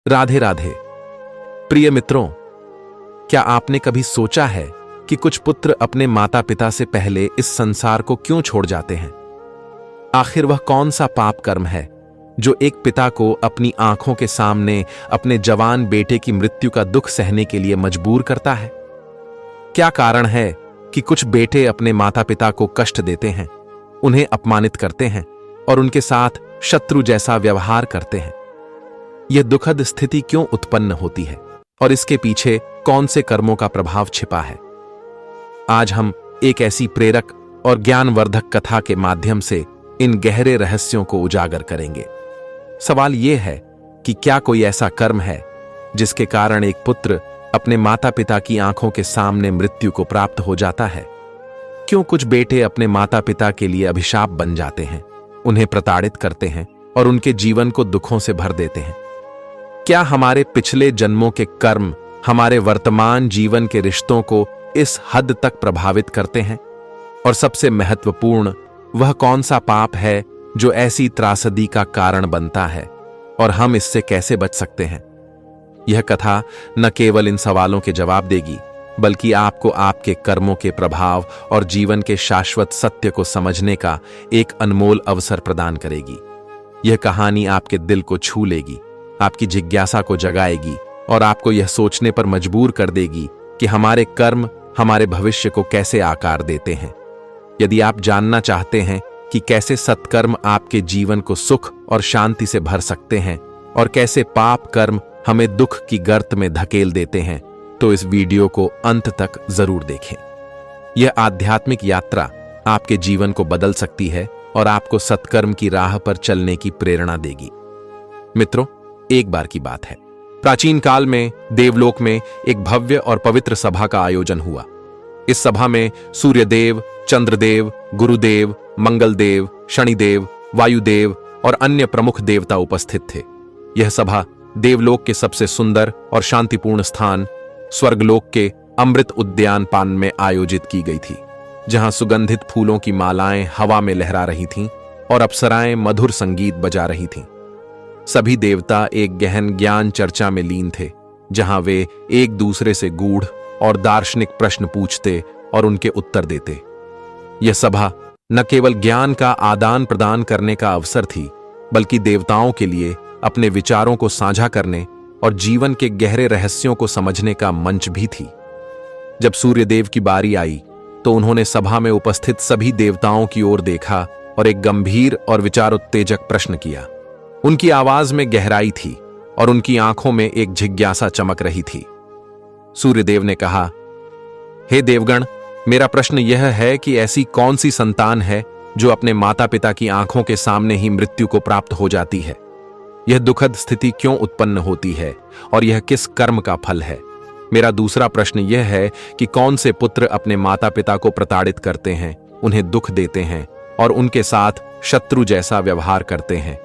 राधे राधे। प्रिय मित्रों, क्या आपने कभी सोचा है कि कुछ पुत्र अपने माता पिता से पहले इस संसार को क्यों छोड़ जाते हैं? आखिर वह कौन सा पाप कर्म है जो एक पिता को अपनी आंखों के सामने अपने जवान बेटे की मृत्यु का दुख सहने के लिए मजबूर करता है? क्या कारण है कि कुछ बेटे अपने माता पिता को कष्ट देते हैं, उन्हें अपमानित करते हैं और उनके साथ शत्रु जैसा व्यवहार करते हैं? यह दुखद स्थिति क्यों उत्पन्न होती है और इसके पीछे कौन से कर्मों का प्रभाव छिपा है? आज हम एक ऐसी प्रेरक और ज्ञानवर्धक कथा के माध्यम से इन गहरे रहस्यों को उजागर करेंगे। सवाल यह है कि क्या कोई ऐसा कर्म है जिसके कारण एक पुत्र अपने माता पिता की आंखों के सामने मृत्यु को प्राप्त हो जाता है? क्यों कुछ बेटे अपने माता पिता के लिए अभिशाप बन जाते हैं, उन्हें प्रताड़ित करते हैं और उनके जीवन को दुखों से भर देते हैं? क्या हमारे पिछले जन्मों के कर्म हमारे वर्तमान जीवन के रिश्तों को इस हद तक प्रभावित करते हैं? और सबसे महत्वपूर्ण, वह कौन सा पाप है जो ऐसी त्रासदी का कारण बनता है और हम इससे कैसे बच सकते हैं? यह कथा न केवल इन सवालों के जवाब देगी, बल्कि आपको आपके कर्मों के प्रभाव और जीवन के शाश्वत सत्य को समझने का एक अनमोल अवसर प्रदान करेगी। यह कहानी आपके दिल को छू लेगी, आपकी जिज्ञासा को जगाएगी और आपको यह सोचने पर मजबूर कर देगी कि हमारे कर्म हमारे भविष्य को कैसे आकार देते हैं। यदि आप जानना चाहते हैं कि कैसे सत्कर्म आपके जीवन को सुख और शांति से भर सकते हैं और कैसे पाप कर्म हमें दुख की गर्त में धकेल देते हैं, तो इस वीडियो को अंत तक जरूर देखें। यह आध्यात्मिक यात्रा आपके जीवन को बदल सकती है और आपको सत्कर्म की राह पर चलने की प्रेरणा देगी। मित्रों, एक बार की बात है, प्राचीन काल में देवलोक में एक भव्य और पवित्र सभा का आयोजन हुआ। इस सभा में सूर्यदेव, चंद्रदेव, गुरुदेव, मंगलदेव, शनिदेव, वायुदेव और अन्य प्रमुख देवता उपस्थित थे। यह सभा देवलोक के सबसे सुंदर और शांतिपूर्ण स्थान स्वर्गलोक के अमृत उद्यान पान में आयोजित की गई थी, जहां सुगंधित फूलों की मालाएं हवा में लहरा रही थीं और अप्सराएं मधुर संगीत बजा रही थीं। सभी देवता एक गहन ज्ञान चर्चा में लीन थे, जहां वे एक दूसरे से गूढ़ और दार्शनिक प्रश्न पूछते और उनके उत्तर देते। यह सभा न केवल ज्ञान का आदान प्रदान करने का अवसर थी, बल्कि देवताओं के लिए अपने विचारों को साझा करने और जीवन के गहरे रहस्यों को समझने का मंच भी थी। जब सूर्यदेव की बारी आई तो उन्होंने सभा में उपस्थित सभी देवताओं की ओर देखा और एक गंभीर और विचारोत्तेजक प्रश्न किया। उनकी आवाज में गहराई थी और उनकी आंखों में एक जिज्ञासा चमक रही थी। सूर्यदेव ने कहा, हे देवगण, मेरा प्रश्न यह है कि ऐसी कौन सी संतान है जो अपने माता पिता की आंखों के सामने ही मृत्यु को प्राप्त हो जाती है? यह दुखद स्थिति क्यों उत्पन्न होती है और यह किस कर्म का फल है? मेरा दूसरा प्रश्न यह है कि कौन से पुत्र अपने माता पिता को प्रताड़ित करते हैं, उन्हें दुख देते हैं और उनके साथ शत्रु जैसा व्यवहार करते हैं?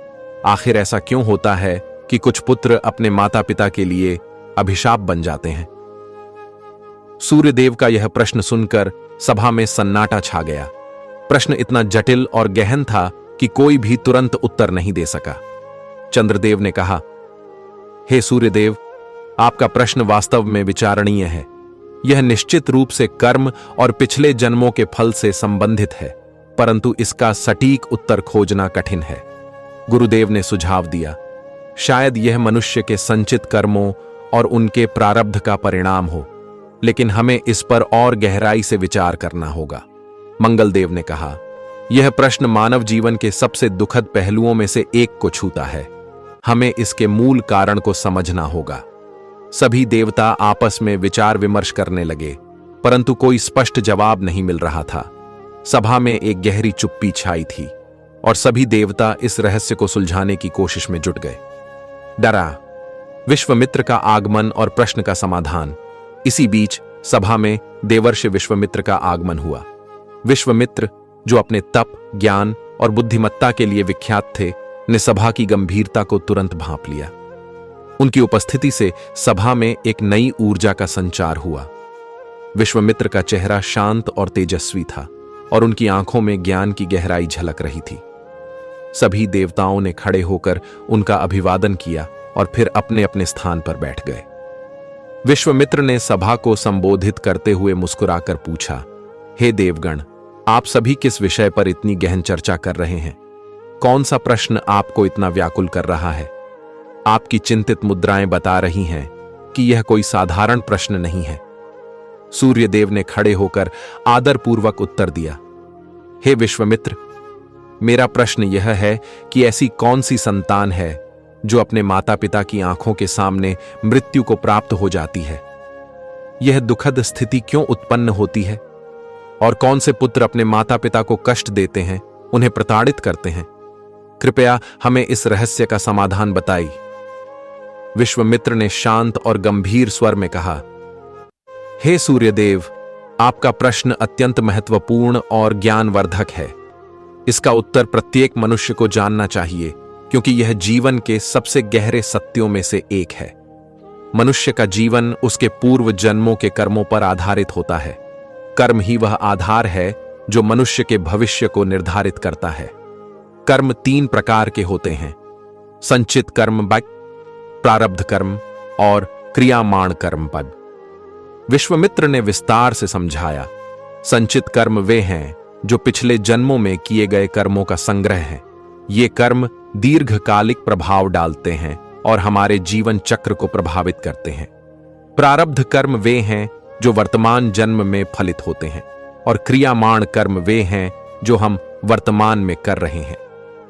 आखिर ऐसा क्यों होता है कि कुछ पुत्र अपने माता पिता के लिए अभिशाप बन जाते हैं? सूर्यदेव का यह प्रश्न सुनकर सभा में सन्नाटा छा गया। प्रश्न इतना जटिल और गहन था कि कोई भी तुरंत उत्तर नहीं दे सका। चंद्रदेव ने कहा, हे सूर्यदेव, आपका प्रश्न वास्तव में विचारणीय है। यह निश्चित रूप से कर्म और पिछले जन्मों के फल से संबंधित है, परंतु इसका सटीक उत्तर खोजना कठिन है। गुरुदेव ने सुझाव दिया, शायद यह मनुष्य के संचित कर्मों और उनके प्रारब्ध का परिणाम हो, लेकिन हमें इस पर और गहराई से विचार करना होगा। मंगलदेव ने कहा, यह प्रश्न मानव जीवन के सबसे दुखद पहलुओं में से एक को छूता है। हमें इसके मूल कारण को समझना होगा। सभी देवता आपस में विचार विमर्श करने लगे, परंतु कोई स्पष्ट जवाब नहीं मिल रहा था। सभा में एक गहरी चुप्पी छाई थी और सभी देवता इस रहस्य को सुलझाने की कोशिश में जुट गए। डरा विश्वामित्र का आगमन और प्रश्न का समाधान। इसी बीच सभा में देवर्षि विश्वामित्र का आगमन हुआ। विश्वामित्र, जो अपने तप, ज्ञान और बुद्धिमत्ता के लिए विख्यात थे, ने सभा की गंभीरता को तुरंत भांप लिया। उनकी उपस्थिति से सभा में एक नई ऊर्जा का संचार हुआ। विश्वामित्र का चेहरा शांत और तेजस्वी था और उनकी आंखों में ज्ञान की गहराई झलक रही थी। सभी देवताओं ने खड़े होकर उनका अभिवादन किया और फिर अपने अपने स्थान पर बैठ गए। विश्वामित्र ने सभा को संबोधित करते हुए मुस्कुराकर पूछा, हे देवगण, आप सभी किस विषय पर इतनी गहन चर्चा कर रहे हैं? कौन सा प्रश्न आपको इतना व्याकुल कर रहा है? आपकी चिंतित मुद्राएं बता रही हैं कि यह कोई साधारण प्रश्न नहीं है। सूर्यदेव ने खड़े होकर आदरपूर्वक उत्तर दिया, हे विश्वामित्र, मेरा प्रश्न यह है कि ऐसी कौन सी संतान है जो अपने माता पिता की आंखों के सामने मृत्यु को प्राप्त हो जाती है? यह दुखद स्थिति क्यों उत्पन्न होती है? और कौन से पुत्र अपने माता पिता को कष्ट देते हैं, उन्हें प्रताड़ित करते हैं? कृपया हमें इस रहस्य का समाधान बताइए। विश्वामित्र ने शांत और गंभीर स्वर में कहा, हे सूर्यदेव, आपका प्रश्न अत्यंत महत्वपूर्ण और ज्ञानवर्धक है। इसका उत्तर प्रत्येक मनुष्य को जानना चाहिए, क्योंकि यह जीवन के सबसे गहरे सत्यों में से एक है। मनुष्य का जीवन उसके पूर्व जन्मों के कर्मों पर आधारित होता है। कर्म ही वह आधार है जो मनुष्य के भविष्य को निर्धारित करता है। कर्म 3 प्रकार के होते हैं: संचित कर्म पग, प्रारब्ध कर्म और क्रियामाण कर्म पग। विश्वामित्र ने विस्तार से समझाया, संचित कर्म वे हैं जो पिछले जन्मों में किए गए कर्मों का संग्रह है। ये कर्म दीर्घकालिक प्रभाव डालते हैं और हमारे जीवन चक्र को प्रभावित करते हैं। प्रारब्ध कर्म वे हैं जो वर्तमान जन्म में फलित होते हैं, और क्रियामाण कर्म वे हैं जो हम वर्तमान में कर रहे हैं।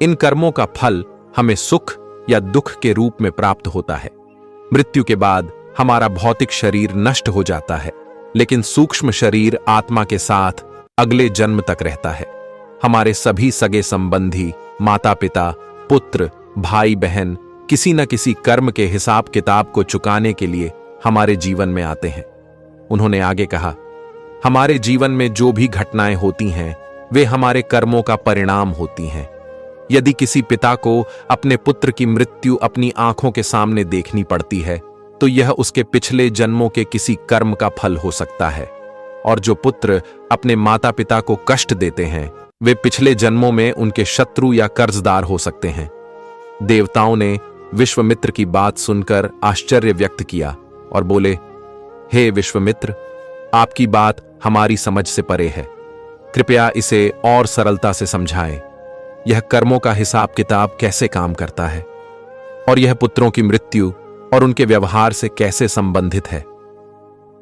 इन कर्मों का फल हमें सुख या दुख के रूप में प्राप्त होता है। मृत्यु के बाद हमारा भौतिक शरीर नष्ट हो जाता है, लेकिन सूक्ष्म शरीर आत्मा के साथ अगले जन्म तक रहता है। हमारे सभी सगे संबंधी, माता पिता, पुत्र, भाई बहन किसी न किसी कर्म के हिसाब किताब को चुकाने के लिए हमारे जीवन में आते हैं। उन्होंने आगे कहा, हमारे जीवन में जो भी घटनाएं होती हैं वे हमारे कर्मों का परिणाम होती हैं। यदि किसी पिता को अपने पुत्र की मृत्यु अपनी आंखों के सामने देखनी पड़ती है, तो यह उसके पिछले जन्मों के किसी कर्म का फल हो सकता है। और जो पुत्र अपने माता पिता को कष्ट देते हैं, वे पिछले जन्मों में उनके शत्रु या कर्जदार हो सकते हैं। देवताओं ने विश्वामित्र की बात सुनकर आश्चर्य व्यक्त किया और बोले, हे विश्वामित्र, आपकी बात हमारी समझ से परे है। कृपया इसे और सरलता से समझाएं। यह कर्मों का हिसाब किताब कैसे काम करता है, और यह पुत्रों की मृत्यु और उनके व्यवहार से कैसे संबंधित है?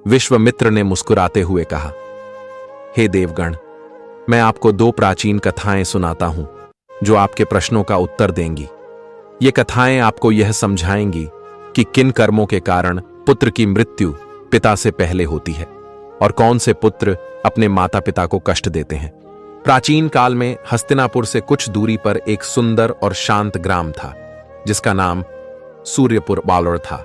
विश्वामित्र ने मुस्कुराते हुए कहा, हे देवगण, मैं आपको 2 प्राचीन कथाएं सुनाता हूं जो आपके प्रश्नों का उत्तर देंगी। ये कथाएं आपको यह समझाएंगी कि किन कर्मों के कारण पुत्र की मृत्यु पिता से पहले होती है और कौन से पुत्र अपने माता पिता को कष्ट देते हैं। प्राचीन काल में हस्तिनापुर से कुछ दूरी पर एक सुंदर और शांत ग्राम था जिसका नाम सूर्यपुर बालोर था।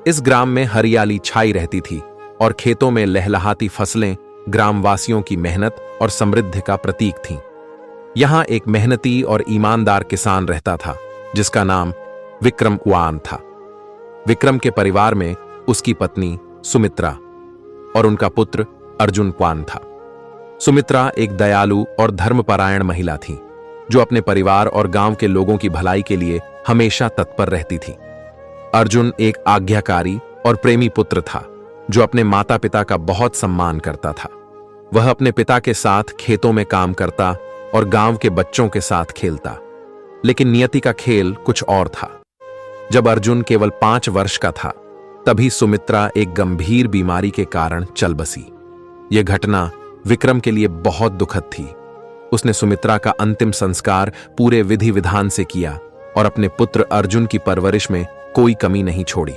इस ग्राम में हरियाली छाई रहती थी और खेतों में लहलहाती फसलें ग्रामवासियों की मेहनत और समृद्धि का प्रतीक थीं। यहां एक मेहनती और ईमानदार किसान रहता था जिसका नाम विक्रम कुआन था। विक्रम के परिवार में उसकी पत्नी सुमित्रा और उनका पुत्र अर्जुन क्वान था। सुमित्रा एक दयालु और धर्मपरायण महिला थी जो अपने परिवार और गांव के लोगों की भलाई के लिए हमेशा तत्पर रहती थी। अर्जुन एक आज्ञाकारी और प्रेमी पुत्र था जो अपने माता पिता का बहुत सम्मान करता था। वह अपने पिता के साथ खेतों में काम करता और गांव के बच्चों के साथ खेलता। लेकिन नियति का खेल कुछ और था। जब अर्जुन केवल 5 वर्ष का था, तभी सुमित्रा एक गंभीर बीमारी के कारण चल बसी। यह घटना विक्रम के लिए बहुत दुखद थी। उसने सुमित्रा का अंतिम संस्कार पूरे विधि विधान से किया और अपने पुत्र अर्जुन की परवरिश में कोई कमी नहीं छोड़ी।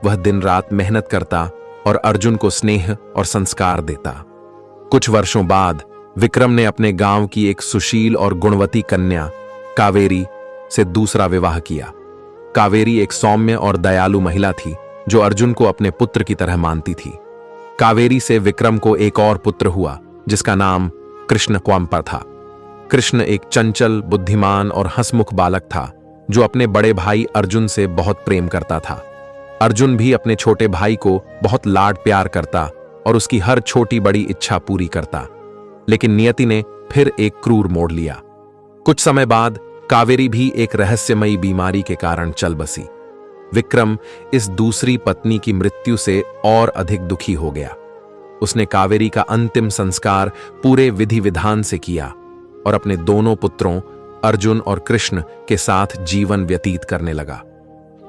वह दिन रात मेहनत करता और अर्जुन को स्नेह और संस्कार देता। कुछ वर्षों बाद विक्रम ने अपने गांव की एक सुशील और गुणवती कन्या कावेरी से दूसरा विवाह किया। कावेरी एक सौम्य और दयालु महिला थी जो अर्जुन को अपने पुत्र की तरह मानती थी। कावेरी से विक्रम को एक और पुत्र हुआ जिसका नाम कृष्ण क्वाम्पर था। कृष्ण एक चंचल, बुद्धिमान और हंसमुख बालक था जो अपने बड़े भाई अर्जुन से बहुत प्रेम करता था। अर्जुन भी अपने छोटे भाई को बहुत लाड प्यार करता और उसकी हर छोटी बड़ी इच्छा पूरी करता। लेकिन नियति ने फिर एक क्रूर मोड़ लिया। कुछ समय बाद कावेरी भी एक रहस्यमयी बीमारी के कारण चल बसी। विक्रम इस दूसरी पत्नी की मृत्यु से और अधिक दुखी हो गया। उसने कावेरी का अंतिम संस्कार पूरे विधि विधान से किया और अपने दोनों पुत्रों अर्जुन और कृष्ण के साथ जीवन व्यतीत करने लगा।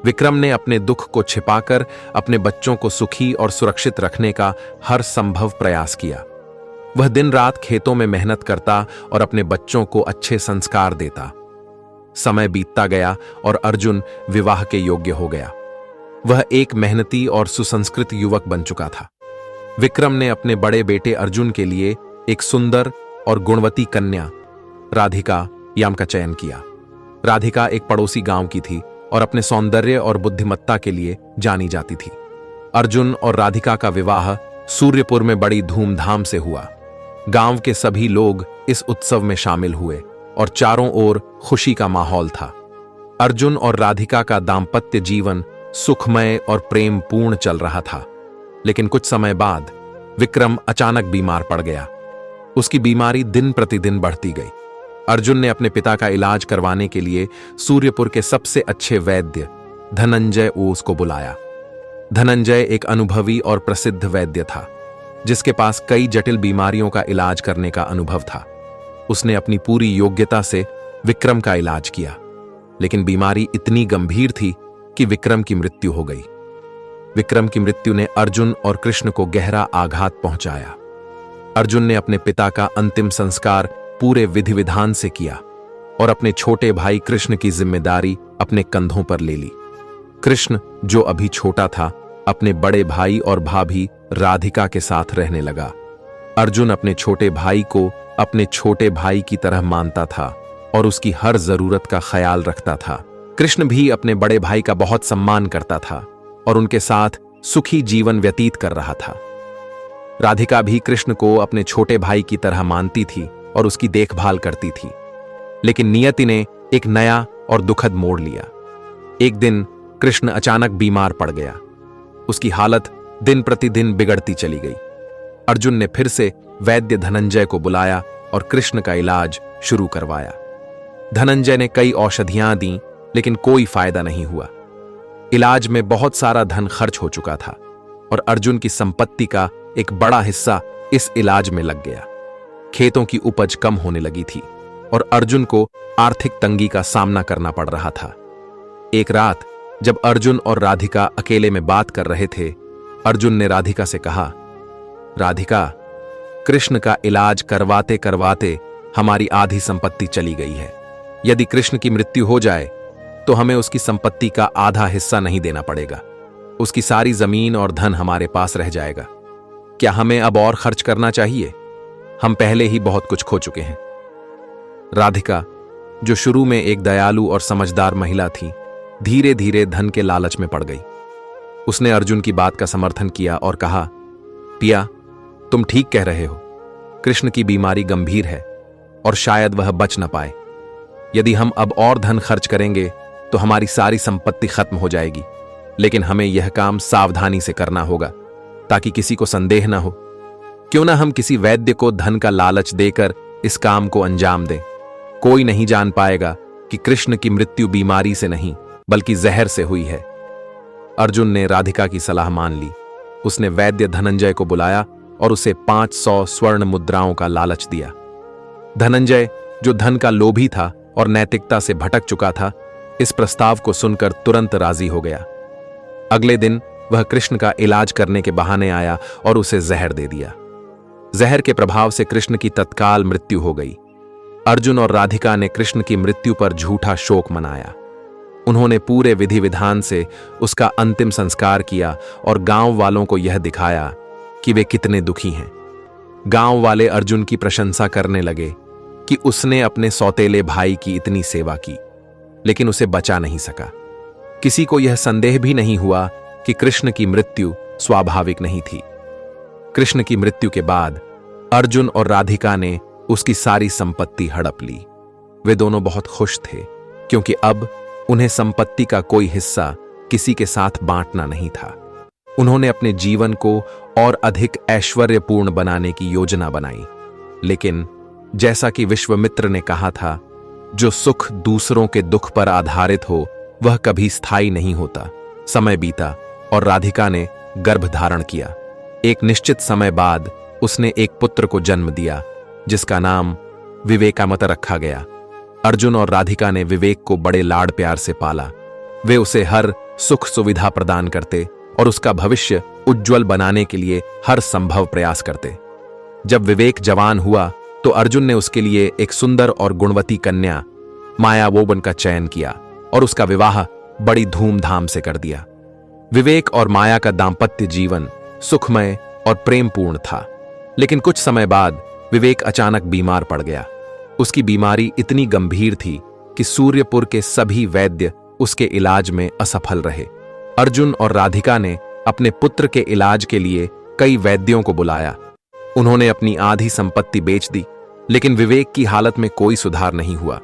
विक्रम ने अपने दुख को छिपाकर अपने बच्चों को सुखी और सुरक्षित रखने का हर संभव प्रयास किया। वह दिन रात खेतों में मेहनत करता और अपने बच्चों को अच्छे संस्कार देता। समय बीतता गया और अर्जुन विवाह के योग्य हो गया। वह एक मेहनती और सुसंस्कृत युवक बन चुका था। विक्रम ने अपने बड़े बेटे अर्जुन के लिए एक सुंदर और गुणवती कन्या राधिका याम का चयन किया। राधिका एक पड़ोसी गांव की थी और अपने सौंदर्य और बुद्धिमत्ता के लिए जानी जाती थी। अर्जुन और राधिका का विवाह सूर्यपुर में बड़ी धूमधाम से हुआ। गांव के सभी लोग इस उत्सव में शामिल हुए और चारों ओर खुशी का माहौल था। अर्जुन और राधिका का दाम्पत्य जीवन सुखमय और प्रेमपूर्ण चल रहा था। लेकिन कुछ समय बाद विक्रम अचानक बीमार पड़ गया। उसकी बीमारी दिन प्रतिदिन बढ़ती गई। अर्जुन ने अपने पिता का इलाज करवाने के लिए सूर्यपुर के सबसे अच्छे वैद्य धनंजय ओस को बुलाया। धनंजय एक अनुभवी और प्रसिद्ध वैद्य था, जिसके पास कई जटिल बीमारियों का इलाज करने का अनुभव था। उसने अपनी पूरी योग्यता से विक्रम का इलाज किया, लेकिन बीमारी इतनी गंभीर थी कि विक्रम की मृत्यु हो गई। विक्रम की मृत्यु ने अर्जुन और कृष्ण को गहरा आघात पहुंचाया। अर्जुन ने अपने पिता का अंतिम संस्कार पूरे विधि विधान से किया और अपने छोटे भाई कृष्ण की जिम्मेदारी अपने कंधों पर ले ली। कृष्ण, जो अभी छोटा था, अपने बड़े भाई और भाभी राधिका के साथ रहने लगा। अर्जुन अपने छोटे भाई को अपने छोटे भाई की तरह मानता था और उसकी हर जरूरत का ख्याल रखता था। कृष्ण भी अपने बड़े भाई का बहुत सम्मान करता था और उनके साथ सुखी जीवन व्यतीत कर रहा था। राधिका भी कृष्ण को अपने छोटे भाई की तरह मानती थी और उसकी देखभाल करती थी। लेकिन नियति ने एक नया और दुखद मोड़ लिया। एक दिन कृष्ण अचानक बीमार पड़ गया। उसकी हालत दिन प्रतिदिन बिगड़ती चली गई। अर्जुन ने फिर से वैद्य धनंजय को बुलाया और कृष्ण का इलाज शुरू करवाया। धनंजय ने कई औषधियां दी, लेकिन कोई फायदा नहीं हुआ। इलाज में बहुत सारा धन खर्च हो चुका था और अर्जुन की संपत्ति का एक बड़ा हिस्सा इस इलाज में लग गया। खेतों की उपज कम होने लगी थी और अर्जुन को आर्थिक तंगी का सामना करना पड़ रहा था। एक रात जब अर्जुन और राधिका अकेले में बात कर रहे थे, अर्जुन ने राधिका से कहा, राधिका, कृष्ण का इलाज करवाते करवाते हमारी आधी संपत्ति चली गई है। यदि कृष्ण की मृत्यु हो जाए तो हमें उसकी संपत्ति का आधा हिस्सा नहीं देना पड़ेगा। उसकी सारी जमीन और धन हमारे पास रह जाएगा। क्या हमें अब और खर्च करना चाहिए? हम पहले ही बहुत कुछ खो चुके हैं। राधिका, जो शुरू में एक दयालु और समझदार महिला थी, धीरे धीरे धन के लालच में पड़ गई। उसने अर्जुन की बात का समर्थन किया और कहा, पिया, तुम ठीक कह रहे हो। कृष्ण की बीमारी गंभीर है और शायद वह बच न पाए। यदि हम अब और धन खर्च करेंगे तो हमारी सारी संपत्ति खत्म हो जाएगी। लेकिन हमें यह काम सावधानी से करना होगा ताकि किसी को संदेह न हो। क्यों ना हम किसी वैद्य को धन का लालच देकर इस काम को अंजाम दें। कोई नहीं जान पाएगा कि कृष्ण की मृत्यु बीमारी से नहीं बल्कि जहर से हुई है। अर्जुन ने राधिका की सलाह मान ली। उसने वैद्य धनंजय को बुलाया और उसे 500 स्वर्ण मुद्राओं का लालच दिया। धनंजय, जो धन का लोभी था और नैतिकता से भटक चुका था, इस प्रस्ताव को सुनकर तुरंत राजी हो गया। अगले दिन वह कृष्ण का इलाज करने के बहाने आया और उसे जहर दे दिया। जहर के प्रभाव से कृष्ण की तत्काल मृत्यु हो गई। अर्जुन और राधिका ने कृष्ण की मृत्यु पर झूठा शोक मनाया। उन्होंने पूरे विधि विधान से उसका अंतिम संस्कार किया और गांव वालों को यह दिखाया कि वे कितने दुखी हैं। गांव वाले अर्जुन की प्रशंसा करने लगे कि उसने अपने सौतेले भाई की इतनी सेवा की, लेकिन उसे बचा नहीं सका। किसी को यह संदेह भी नहीं हुआ कि कृष्ण की मृत्यु स्वाभाविक नहीं थी। कृष्ण की मृत्यु के बाद अर्जुन और राधिका ने उसकी सारी संपत्ति हड़प ली। वे दोनों बहुत खुश थे क्योंकि अब उन्हें संपत्ति का कोई हिस्सा किसी के साथ बांटना नहीं था। उन्होंने अपने जीवन को और अधिक ऐश्वर्यपूर्ण बनाने की योजना बनाई। लेकिन जैसा कि विश्वामित्र ने कहा था, जो सुख दूसरों के दुख पर आधारित हो वह कभी स्थायी नहीं होता। समय बीता और राधिका ने गर्भ धारण किया। एक निश्चित समय बाद उसने एक पुत्र को जन्म दिया जिसका नाम विवेकामत रखा गया। अर्जुन और राधिका ने विवेक को बड़े लाड प्यार से पाला। वे उसे हर सुख सुविधा प्रदान करते और उसका भविष्य उज्जवल बनाने के लिए हर संभव प्रयास करते। जब विवेक जवान हुआ तो अर्जुन ने उसके लिए एक सुंदर और गुणवती कन्या मायावोबन का चयन किया और उसका विवाह बड़ी धूमधाम से कर दिया। विवेक और माया का दाम्पत्य जीवन सुखमय और प्रेमपूर्ण था, लेकिन कुछ समय बाद विवेक अचानक बीमार पड़ गया। उसकी बीमारी इतनी गंभीर थी कि सूर्यपुर के सभी वैद्य उसके इलाज में असफल रहे। अर्जुन और राधिका ने अपने पुत्र के इलाज के लिए कई वैद्यों को बुलाया। उन्होंने अपनी आधी संपत्ति बेच दी, लेकिन विवेक की हालत में कोई सुधार नहीं हुआ।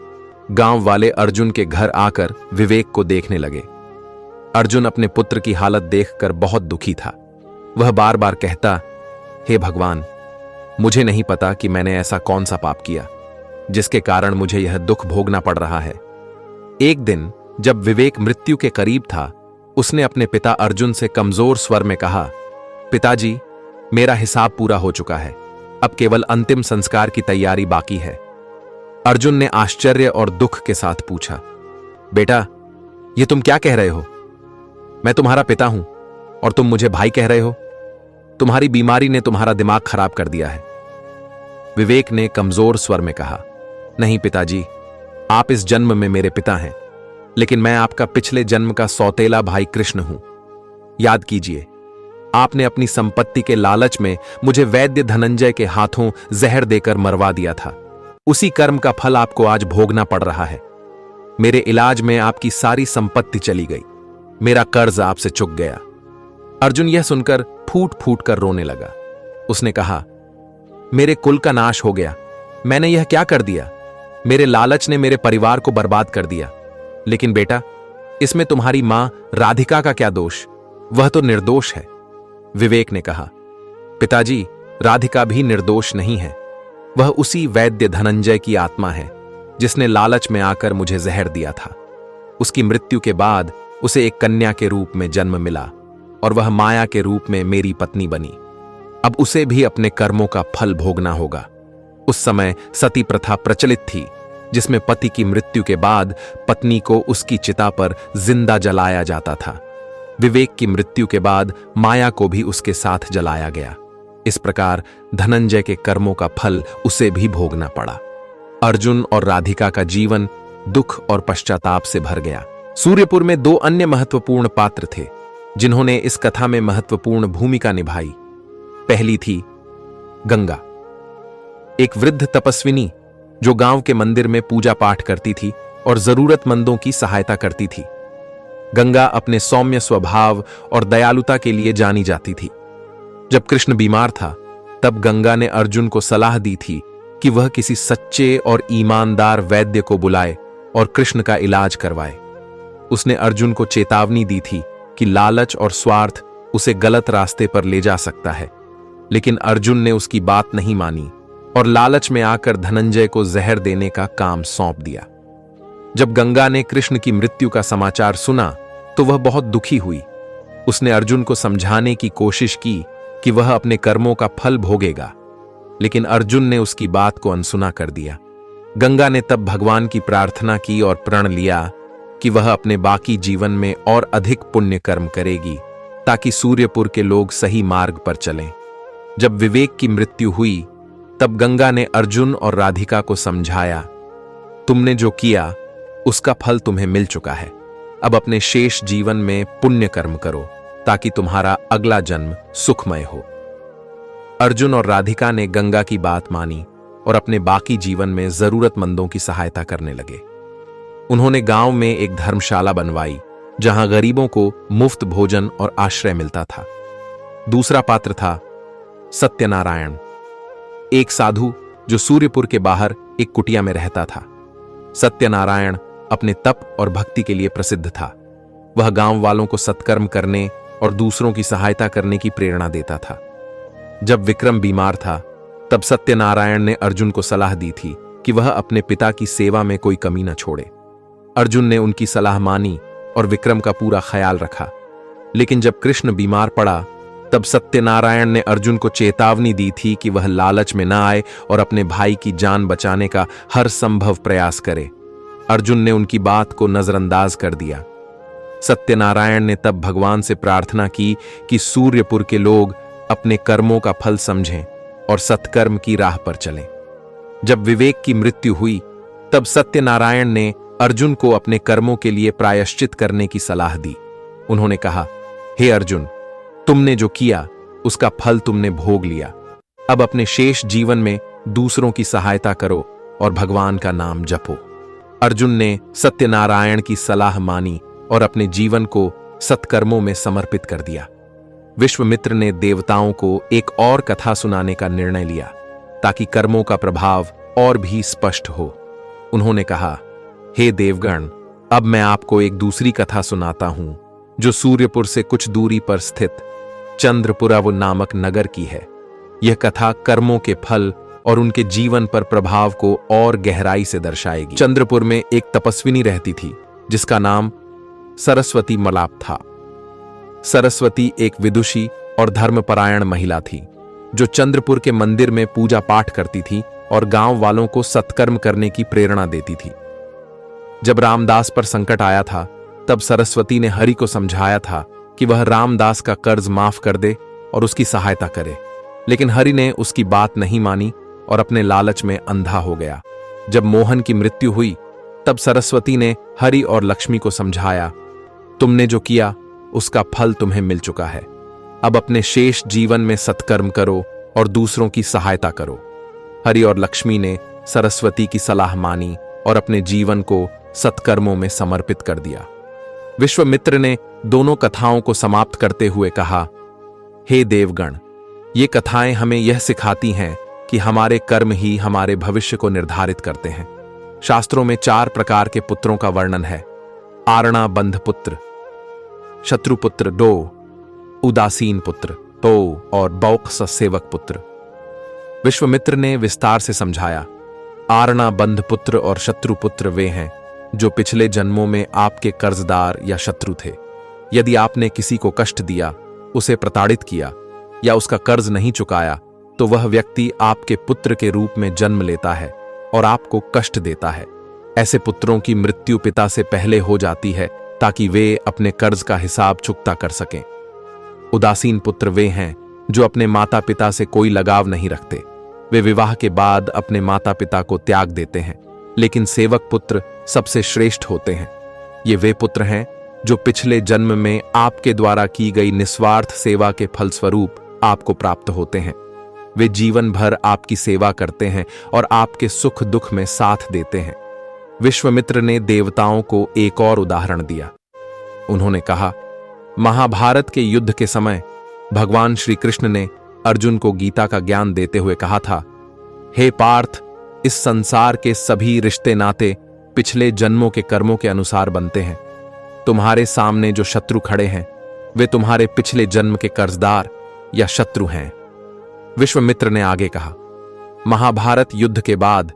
गांव वाले अर्जुन के घर आकर विवेक को देखने लगे। अर्जुन अपने पुत्र की हालत देखकर बहुत दुखी था। वह बार बार कहता, हे भगवान, मुझे नहीं पता कि मैंने ऐसा कौन सा पाप किया जिसके कारण मुझे यह दुख भोगना पड़ रहा है। एक दिन जब विवेक मृत्यु के करीब था, उसने अपने पिता अर्जुन से कमजोर स्वर में कहा, पिताजी, मेरा हिसाब पूरा हो चुका है, अब केवल अंतिम संस्कार की तैयारी बाकी है। अर्जुन ने आश्चर्य और दुख के साथ पूछा, बेटा, ये तुम क्या कह रहे हो? मैं तुम्हारा पिता हूं और तुम मुझे भाई कह रहे हो? तुम्हारी बीमारी ने तुम्हारा दिमाग खराब कर दिया है। विवेक ने कमजोर स्वर में कहा, नहीं पिताजी, आप इस जन्म में मेरे पिता हैं, लेकिन मैं आपका पिछले जन्म का सौतेला भाई कृष्ण हूं। याद कीजिए, आपने अपनी संपत्ति के लालच में मुझे वैद्य धनंजय के हाथों जहर देकर मरवा दिया था। उसी कर्म का फल आपको आज भोगना पड़ रहा है। मेरे इलाज में आपकी सारी संपत्ति चली गई, मेरा कर्ज आपसे चुक गया। अर्जुन यह सुनकर फूट फूट कर रोने लगा। उसने कहा, मेरे कुल का नाश हो गया, मैंने यह क्या कर दिया? मेरे लालच ने मेरे परिवार को बर्बाद कर दिया। लेकिन बेटा, इसमें तुम्हारी मां राधिका का क्या दोष? वह तो निर्दोष है। विवेक ने कहा, पिताजी, राधिका भी निर्दोष नहीं है। वह उसी वैद्य धनंजय की आत्मा है जिसने लालच में आकर मुझे जहर दिया था। उसकी मृत्यु के बाद उसे एक कन्या के रूप में जन्म मिला और वह माया के रूप में मेरी पत्नी बनी। अब उसे भी अपने कर्मों का फल भोगना होगा। उस समय सती प्रथा प्रचलित थी, जिसमें पति की मृत्यु के बाद पत्नी को उसकी चिता पर जिंदा जलाया जाता था। विवेक की मृत्यु के बाद माया को भी उसके साथ जलाया गया। इस प्रकार धनंजय के कर्मों का फल उसे भी भोगना पड़ा। अर्जुन और राधिका का जीवन दुख और पश्चाताप से भर गया। सूर्यपुर में दो अन्य महत्वपूर्ण पात्र थे जिन्होंने इस कथा में महत्वपूर्ण भूमिका निभाई। पहली थी गंगा, एक वृद्ध तपस्विनी जो गांव के मंदिर में पूजा पाठ करती थी और जरूरतमंदों की सहायता करती थी। गंगा अपने सौम्य स्वभाव और दयालुता के लिए जानी जाती थी। जब कृष्ण बीमार था, तब गंगा ने अर्जुन को सलाह दी थी कि वह किसी सच्चे और ईमानदार वैद्य को बुलाए और कृष्ण का इलाज करवाए। उसने अर्जुन को चेतावनी दी थी कि लालच और स्वार्थ उसे गलत रास्ते पर ले जा सकता है, लेकिन अर्जुन ने उसकी बात नहीं मानी और लालच में आकर धनंजय को जहर देने का काम सौंप दिया। जब गंगा ने कृष्ण की मृत्यु का समाचार सुना तो वह बहुत दुखी हुई। उसने अर्जुन को समझाने की कोशिश की कि वह अपने कर्मों का फल भोगेगा, लेकिन अर्जुन ने उसकी बात को अनसुना कर दिया। गंगा ने तब भगवान की प्रार्थना की और प्रण लिया कि वह अपने बाकी जीवन में और अधिक पुण्य कर्म करेगी ताकि सूर्यपुर के लोग सही मार्ग पर चलें। जब विवेक की मृत्यु हुई, तब गंगा ने अर्जुन और राधिका को समझाया, तुमने जो किया उसका फल तुम्हें मिल चुका है। अब अपने शेष जीवन में पुण्य कर्म करो ताकि तुम्हारा अगला जन्म सुखमय हो। अर्जुन और राधिका ने गंगा की बात मानी और अपने बाकी जीवन में जरूरतमंदों की सहायता करने लगे। उन्होंने गांव में एक धर्मशाला बनवाई जहां गरीबों को मुफ्त भोजन और आश्रय मिलता था। दूसरा पात्र था सत्यनारायण, एक साधु जो सूर्यपुर के बाहर एक कुटिया में रहता था। सत्यनारायण अपने तप और भक्ति के लिए प्रसिद्ध था। वह गांव वालों को सत्कर्म करने और दूसरों की सहायता करने की प्रेरणा देता था। जब विक्रम बीमार था, तब सत्यनारायण ने अर्जुन को सलाह दी थी कि वह अपने पिता की सेवा में कोई कमी न छोड़े। अर्जुन ने उनकी सलाह मानी और विक्रम का पूरा ख्याल रखा। लेकिन जब कृष्ण बीमार पड़ा तब सत्यनारायण ने अर्जुन को चेतावनी दी थी कि वह लालच में न आए और अपने भाई की जान बचाने का हर संभव प्रयास करे। अर्जुन ने उनकी बात को नजरअंदाज कर दिया। सत्यनारायण ने तब भगवान से प्रार्थना की कि सूर्यपुर के लोग अपने कर्मों का फल समझें और सत्कर्म की राह पर चलें। जब विवेक की मृत्यु हुई तब सत्यनारायण ने अर्जुन को अपने कर्मों के लिए प्रायश्चित करने की सलाह दी। उन्होंने कहा, हे अर्जुन, तुमने जो किया उसका फल तुमने भोग लिया। अब अपने शेष जीवन में दूसरों की सहायता करो और भगवान का नाम जपो। अर्जुन ने सत्यनारायण की सलाह मानी और अपने जीवन को सत्कर्मों में समर्पित कर दिया। विश्वामित्र ने देवताओं को एक और कथा सुनाने का निर्णय लिया ताकि कर्मों का प्रभाव और भी स्पष्ट हो। उन्होंने कहा, हे देवगण, अब मैं आपको एक दूसरी कथा सुनाता हूं जो सूर्यपुर से कुछ दूरी पर स्थित चंद्रपुराव नामक नगर की है। यह कथा कर्मों के फल और उनके जीवन पर प्रभाव को और गहराई से दर्शाएगी। चंद्रपुर में एक तपस्विनी रहती थी जिसका नाम सरस्वती मलाप था। सरस्वती एक विदुषी और धर्मपरायण महिला थी जो चंद्रपुर के मंदिर में पूजा पाठ करती थी और गांव वालों को सत्कर्म करने की प्रेरणा देती थी। जब रामदास पर संकट आया था तब सरस्वती ने हरि को समझाया था कि वह रामदास का कर्ज माफ कर दे और उसकी सहायता करे, लेकिन हरि ने उसकी बात नहीं मानी और अपने लालच में अंधा हो गया। जब मोहन की मृत्यु हुई तब सरस्वती ने हरि और लक्ष्मी को समझाया, तुमने जो किया उसका फल तुम्हें मिल चुका है। अब अपने शेष जीवन में सत्कर्म करो और दूसरों की सहायता करो। हरि और लक्ष्मी ने सरस्वती की सलाह मानी और अपने जीवन को सत्कर्मों में समर्पित कर दिया। विश्वामित्र ने दोनों कथाओं को समाप्त करते हुए कहा, हे देवगण, ये कथाएं हमें यह सिखाती हैं कि हमारे कर्म ही हमारे भविष्य को निर्धारित करते हैं। शास्त्रों में 4 प्रकार के पुत्रों का वर्णन है: आरणा बंध पुत्र, शत्रुपुत्र 2, उदासीन पुत्र 2 और बौक्स सेवक पुत्र। विश्वामित्र ने विस्तार से समझाया, आरणा बंध पुत्र और शत्रुपुत्र वे हैं जो पिछले जन्मों में आपके कर्जदार या शत्रु थे। यदि आपने किसी को कष्ट दिया, उसे प्रताड़ित किया या उसका कर्ज नहीं चुकाया तो वह व्यक्ति आपके पुत्र के रूप में जन्म लेता है और आपको कष्ट देता है। ऐसे पुत्रों की मृत्यु पिता से पहले हो जाती है ताकि वे अपने कर्ज का हिसाब चुकता कर सकें। उदासीन पुत्र वे हैं जो अपने माता पिता से कोई लगाव नहीं रखते। वे विवाह के बाद अपने माता पिता को त्याग देते हैं, लेकिन सेवक पुत्र सबसे श्रेष्ठ होते हैं। ये वे पुत्र हैं जो पिछले जन्म में आपके द्वारा की गई निस्वार्थ सेवा के फलस्वरूप आपको प्राप्त होते हैं। वे जीवन भर आपकी सेवा करते हैं और आपके सुख दुख में साथ देते हैं। विश्वामित्र ने देवताओं को एक और उदाहरण दिया। उन्होंने कहा, महाभारत के युद्ध के समय भगवान श्री कृष्ण ने अर्जुन को गीता का ज्ञान देते हुए कहा था, हे पार्थ, इस संसार के सभी रिश्ते नाते पिछले जन्मों के कर्मों के अनुसार बनते हैं। तुम्हारे सामने जो शत्रु खड़े हैं वे तुम्हारे पिछले जन्म के कर्जदार या शत्रु हैं। विश्वामित्र ने आगे कहा, महाभारत युद्ध के बाद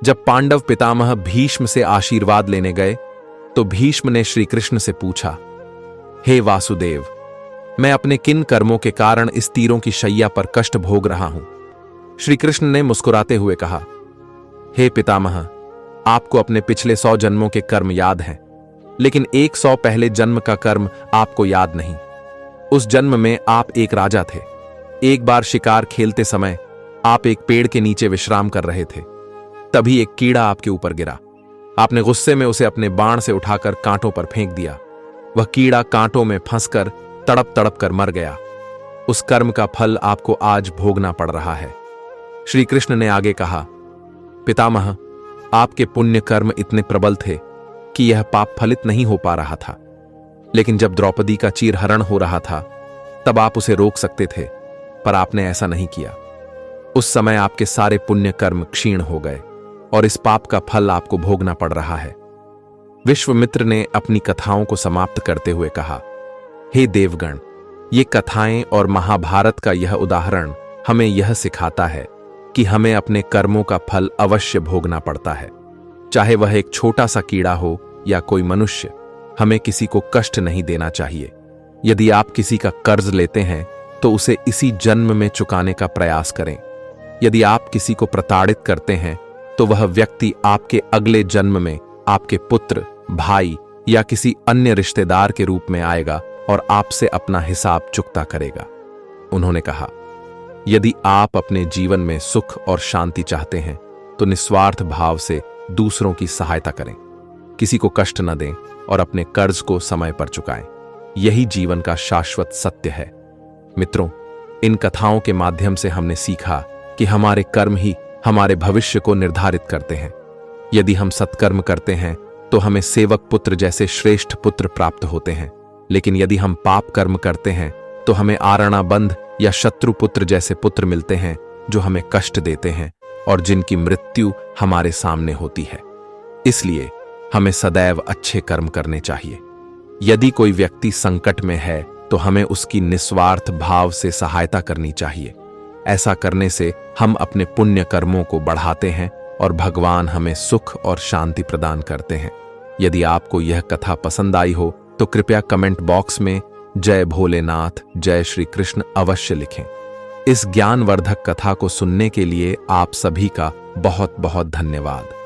जब पांडव पितामह भीष्म से आशीर्वाद लेने गए तो भीष्म ने श्री कृष्ण से पूछा, हे वासुदेव, मैं अपने किन कर्मों के कारण इस तीरों की शैया पर कष्ट भोग रहा हूं? श्री कृष्ण ने मुस्कुराते हुए कहा, हे पितामह, आपको अपने पिछले 100 जन्मों के कर्म याद हैं, लेकिन 100 पहले जन्म का कर्म आपको याद नहीं। उस जन्म में आप एक राजा थे। एक बार शिकार खेलते समय आप एक पेड़ के नीचे विश्राम कर रहे थे। तभी एक कीड़ा आपके ऊपर गिरा। आपने गुस्से में उसे अपने बाण से उठाकर कांटों पर फेंक दिया। वह कीड़ा कांटों में फंसकर तड़प तड़प कर मर गया। उस कर्म का फल आपको आज भोगना पड़ रहा है। श्री कृष्ण ने आगे कहा, पितामह, आपके पुण्य कर्म इतने प्रबल थे कि यह पाप फलित नहीं हो पा रहा था, लेकिन जब द्रौपदी का चीरहरण हो रहा था तब आप उसे रोक सकते थे, पर आपने ऐसा नहीं किया। उस समय आपके सारे पुण्य कर्म क्षीण हो गए और इस पाप का फल आपको भोगना पड़ रहा है। विश्वामित्र ने अपनी कथाओं को समाप्त करते हुए कहा, हे देवगण, ये कथाएं और महाभारत का यह उदाहरण हमें यह सिखाता है कि हमें अपने कर्मों का फल अवश्य भोगना पड़ता है। चाहे वह एक छोटा सा कीड़ा हो या कोई मनुष्य, हमें किसी को कष्ट नहीं देना चाहिए। यदि आप किसी का कर्ज लेते हैं तो उसे इसी जन्म में चुकाने का प्रयास करें। यदि आप किसी को प्रताड़ित करते हैं तो वह व्यक्ति आपके अगले जन्म में आपके पुत्र, भाई या किसी अन्य रिश्तेदार के रूप में आएगा और आपसे अपना हिसाब चुकता करेगा। उन्होंने कहा, यदि आप अपने जीवन में सुख और शांति चाहते हैं तो निस्वार्थ भाव से दूसरों की सहायता करें, किसी को कष्ट न दें और अपने कर्ज को समय पर चुकाएं। यही जीवन का शाश्वत सत्य है। मित्रों, इन कथाओं के माध्यम से हमने सीखा कि हमारे कर्म ही हमारे भविष्य को निर्धारित करते हैं। यदि हम सत्कर्म करते हैं तो हमें सेवक पुत्र जैसे श्रेष्ठ पुत्र प्राप्त होते हैं, लेकिन यदि हम पाप कर्म करते हैं तो हमें आरणाबंध या शत्रु पुत्र जैसे पुत्र मिलते हैं जो हमें कष्ट देते हैं और जिनकी मृत्यु हमारे सामने होती है। इसलिए हमें सदैव अच्छे कर्म करने चाहिए। यदि कोई व्यक्ति संकट में है तो हमें उसकी निस्वार्थ भाव से सहायता करनी चाहिए। ऐसा करने से हम अपने पुण्य कर्मों को बढ़ाते हैं और भगवान हमें सुख और शांति प्रदान करते हैं। यदि आपको यह कथा पसंद आई हो तो कृपया कमेंट बॉक्स में जय भोलेनाथ, जय श्री कृष्ण अवश्य लिखें। इस ज्ञानवर्धक कथा को सुनने के लिए आप सभी का बहुत बहुत धन्यवाद।